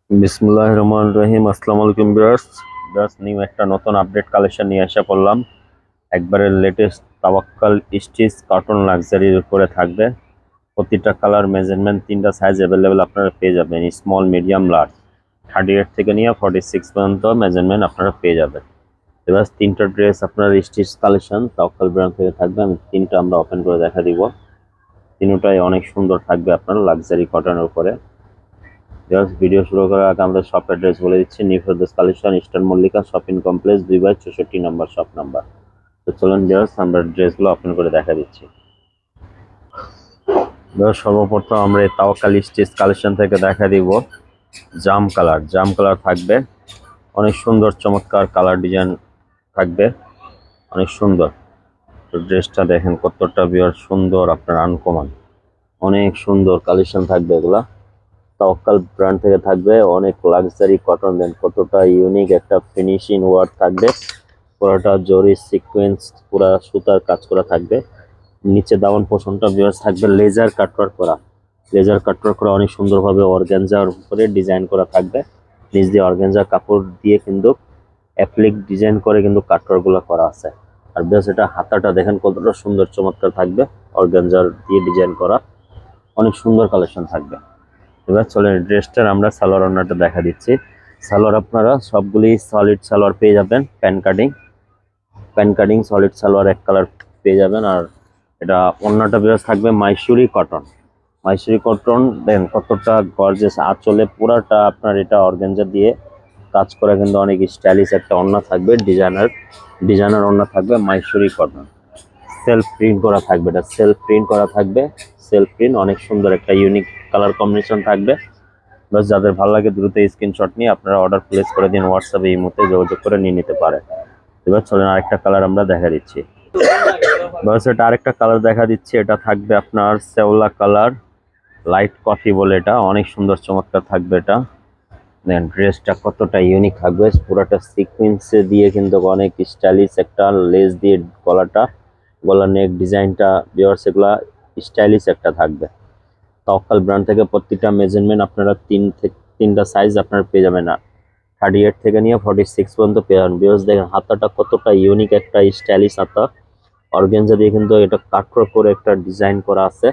বিসমুল্লাহির রহমানির রহিম। আসসালামু আলাইকুম ভিউয়ার্স। নিউ একটা নতুন আপডেট কালেকশন নিয়ে আসা করলাম। একবারে লেটেস্ট তাওয়াক্কাল স্টিচ কটন লাক্সারির উপরে থাকবে। প্রতিটা কালার মেজারমেন্ট তিনটা সাইজ অ্যাভেলেবেল আপনারা পেয়ে যাবেন, স্মল মিডিয়াম লার্জ। 38 থেকে নিয়ে 46 পর্যন্ত মেজারমেন্ট আপনারা পেয়ে যাবেন। এবার তিনটা ড্রেস আপনার স্টিচ কালেকশন তাওয়াক্কাল ব্র্যান্ড থেকে থাকবে। আমি তিনটা আমরা ওপেন করে দেখা দিব। তিনটাই অনেক সুন্দর থাকবে আপনার লাক্সারি কটনের উপরে। জাস্ট ভিডিও শুরু করার আগে আমাদের শপ অ্যাড্রেস বলে দিচ্ছি। New Ferdous collection, eastern Mallika shopping complex, 2/64 নম্বর শপ নাম্বার। তো চলুন জাস্ট আমরা ড্রেসগুলো ওপেন করে দেখা দিচ্ছি। সর্বপ্রথম আমরা এই তাওয়াক্কাল স্টিচ কালেকশন থেকে দেখা দিব জাম কালার থাকবে। অনেক সুন্দর চমৎকার কালার ডিজাইন থাকবে, অনেক সুন্দর। তো ড্রেসটা দেখেন কতটা বিয়ার সুন্দর, আপনার আনকমন অনেক সুন্দর কালেকশন থাকবে এগুলা। তাওয়াক্কাল ব্র্যান্ড থেকে থাকবে, অনেক লাক্সারি কটন। দেন কতটা ইউনিক একটা ফিনিশিং ওয়ার্ক থাকবে। পুরোটা জরি সিকোয়েন্স, পুরা সুতার কাজ করা থাকবে। নিচে দামন পোষণটা ভিউয়ার্স থাকবে লেজার কাটওয়ার্ক করা। লেজার কাটওয়ার্ক করা অনেক সুন্দরভাবে অর্গানজার উপরে ডিজাইন করা থাকবে। নিচ দিয়ে অর্গানজা কাপড় দিয়ে কিন্তু অ্যাপ্লিক ডিজাইন করে কিন্তু কাটওয়ার্ক গুলো করা আছে। আর ভিউয়ার্স এটা হাতাটা দেখেন কতটা সুন্দর চমৎকার থাকবে, অর্গানজার দিয়ে ডিজাইন করা। অনেক সুন্দর কালেকশন থাকবে। এবার চলেন ড্রেসটার আমরা সালোয়ার ওড়নাটা দেখা দিচ্ছি। সালোয়ার আপনারা সবগুলি সলিড সালোয়ার পেয়ে যাবেন, প্যান কাটিং সলিড সালোয়ার এক কালার পেয়ে যাবেন। আর এটা ওড়নাটা বেশ থাকবে মাইসুরি কটন। দেন কতটা গর্জিয়াস আঁচলে পুরাটা আপনার এটা অর্গানজা দিয়ে কাজ করা, কিন্তু অনেক স্টাইলিশ একটা ওড়না থাকবে। ডিজাইনার ওড়না থাকবে, মাইসুরি কটন। সেলফ প্রিন্ট করা থাকবে, এটা সেলফ প্রিন্ট করা থাকবে। সেলফ প্রিন্ট অনেক সুন্দর একটা ইউনিক কালার কম্বিনেশন থাকবে। বাস যাদের ভালো লাগে দ্রুত স্ক্রিনশট নিয়ে আপনারা অর্ডার প্লেস করে দিন, হোয়াটসঅ্যাপে এই মুহূর্তে যোগাযোগ করে নিয়ে নিতে পারেন। এবার চলেন আরেকটা কালার আমরা দেখা দিচ্ছি। বাস এটা আরেকটা কালার দেখা দিচ্ছি, এটা থাকবে আপনার শ্যাওলা কালার, লাইট কফি বলে, এটা অনেক সুন্দর চমৎকার থাকবে এটা। দেন ড্রেসটা কতটা ইউনিক থাকবে, পুরোটা সিকোয়েন্সে দিয়ে কিন্তু অনেক স্টাইলিশ একটা লেস দিয়ে গলা নেক ডিজাইনটা ভিউয়ার্স এগুলা স্টাইলিশ একটা থাকবে। তাওয়াক্কাল ব্র্যান্ড থেকে প্রত্যেকটা মেজারমেন্ট আপনারা তিনটা সাইজ আপনারা পেয়ে যাবেন। না 38 থেকে নিয়ে 46 পর্যন্ত পেয়ে যাবেন। ভিউয়ার্স দেখেন হাতাটা কতটা ইউনিক একটা স্টাইলিশ হাতা। অর্গানজা দিয়ে কিন্তু এটা কাটওয়ার্ক করে একটা ডিজাইন করা আছে।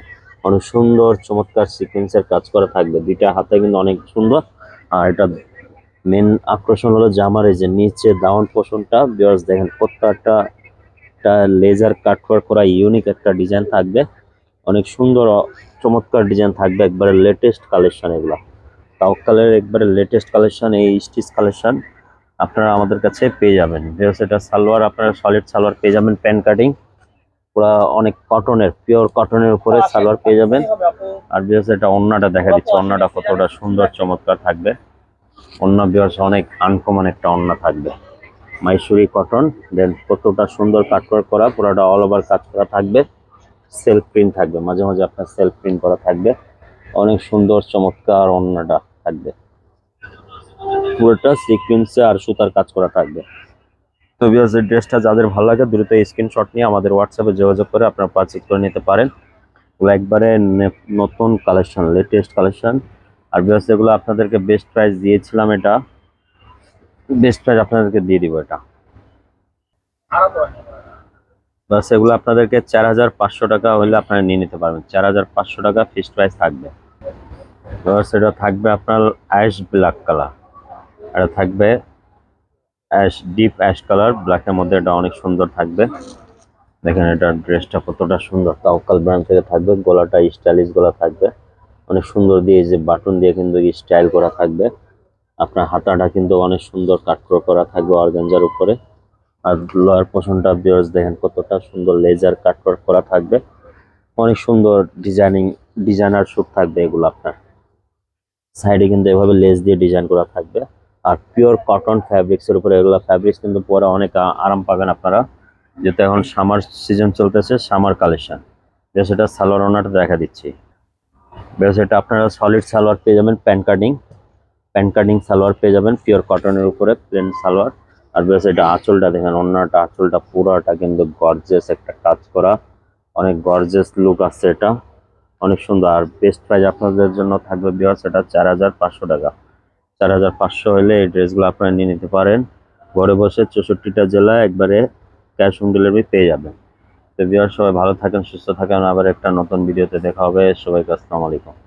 অনেক সুন্দর চমৎকার সিকোয়েন্সের কাজ করা থাকবে, দুইটা হাতে কিন্তু অনেক সুন্দর। আর এটা মেন আকর্ষণ হলো জামার এই যে নিচে দাউন পোর্শনটা। ভিউয়ার্স দেখেন প্রত্যেকটা লেজার কাটওয়ার্ক করা ইউনিক একটা ডিজাইন থাকবে। অনেক সুন্দর চমৎকার ডিজাইন থাকবে, একবারে লেটেস্ট কালেকশন এগুলো। তাওয়াক্কালের একবারে লেটেস্ট কালেকশন, এই স্টিচ কালেকশন আপনারা আমাদের কাছে পেয়ে যাবেন। যেহেতু এটা সালোয়ার আপনারা সলিড সালোয়ার পেয়ে যাবেন, প্যান কাটিং পুরা অনেক কটনের, পিওর কটনের উপরে সালোয়ার পেয়ে যাবেন। আর যেহেতু এটা ওড়নাটা দেখা দিচ্ছে, ওড়নাটা কতটা সুন্দর চমৎকার থাকবে। ওড়না বিয়ার্স অনেক আনকমন একটা ওড়না থাকবে, মাইসুরি কটন। দেন কতটা সুন্দর কাটওয়ার্ক করা, পুরোটা অল ওভার কাজ করা থাকবে। সেলফ প্রিন্ট থাকবে, মাঝে মাঝে আপনার সেলফ প্রিন্ট করা থাকবে। অনেক সুন্দর চমৎকার ওড়নাটা থাকবে, পুরোটা সিকোয়েন্সে আর সুতার কাজ করা থাকবে। তো ভিউয়ার্স এই ড্রেসটা যাদের ভালো লাগে দ্রুত স্ক্রিনশট নিয়ে আমাদের হোয়াটসঅ্যাপে যোগাযোগ করে আপনারা পারচেজ করে নিতে পারেন। এগুলো একবারে নতুন কালেকশন, লেটেস্ট কালেকশন। আর ভিউয়ার্স এগুলো আপনাদেরকে বেস্ট প্রাইস দিয়েছিলাম, এটা বেস্ট প্রাইস আপনাদেরকে দিয়ে দিব। এটা বাস এগুলো আপনাদেরকে 4500 টাকা হলে আপনারা নিয়ে নিতে পারবেন। 4500 টাকা ফিক্সড প্রাইস থাকবে। বাস এটা থাকবে আপনার অ্যাশ ব্ল্যাক কালার, এটা থাকবে অ্যাশ ডিপ অ্যাশ কালার ব্ল্যাকের মধ্যে, এটা অনেক সুন্দর থাকবে। দেখেন এটা ড্রেসটা কতটা সুন্দর, তাওয়াক্কাল ব্র্যান্ড থেকে থাকবে। গলাটা স্টাইলিশ গলা থাকবে, অনেক সুন্দর দিয়ে যে বাটন দিয়ে কিন্তু স্টাইল করা থাকবে। আপনার হাতাটা কিন্তু অনেক সুন্দর কাটওয়ার্ক করা থাকবে অর্গানজার উপরে। আর লোয়ার পোর্শনটা ভিউয়ার্স দেখেন কতটা সুন্দর লেজার কাটওয়ার্ক করা থাকবে। অনেক সুন্দর ডিজাইনার শুট থাকবে এগুলো। আপনার সাইডে কিন্তু এভাবে লেস দিয়ে ডিজাইন করা থাকবে। আর পিওর কটন ফ্যাব্রিক্স এর উপরে এগুলো ফ্যাব্রিক্স কিন্তু পরে অনেক আরাম পাবেন আপনারা। যেহেতু এখন সামার সিজন চলতেছে, সামার কালেকশন। বেশ এটা সালোয়ার ওড়নাটা দেখা দিচ্ছি। বেশ এটা আপনারা সলিড সালোয়ার পেয়ে যাবেন, প্যান কাটিং সালোয়ার পেয়ে যাবেন পিওর কটনের উপরে প্লেন সালোয়ার। আর বেশ এটা আঁচলটা দেখেন, ওড়নাটা আঁচলটা পুরোটা কিন্তু গর্জিয়াস একটা কাজ করা, অনেক গর্জিয়াস লুক আছে এটা, অনেক সুন্দর। আর বেস্ট প্রাইস আপনাদের জন্য থাকবে ভিউয়ার্স এটা 4500 টাকা। 4,500 হলে এই ড্রেসগুলো আপনারা নিয়ে নিতে পারেন। ঘরে বসে 64টা জেলায় একবারে ক্যাশ অন ডেলিভারি পেয়ে যাবেন। তো ভিউয়ার, সবাই ভালো থাকেন, সুস্থ থাকেন। আবার একটা নতুন ভিডিওতে দেখা হবে। সবাইকে আসসালামু আলাইকুম।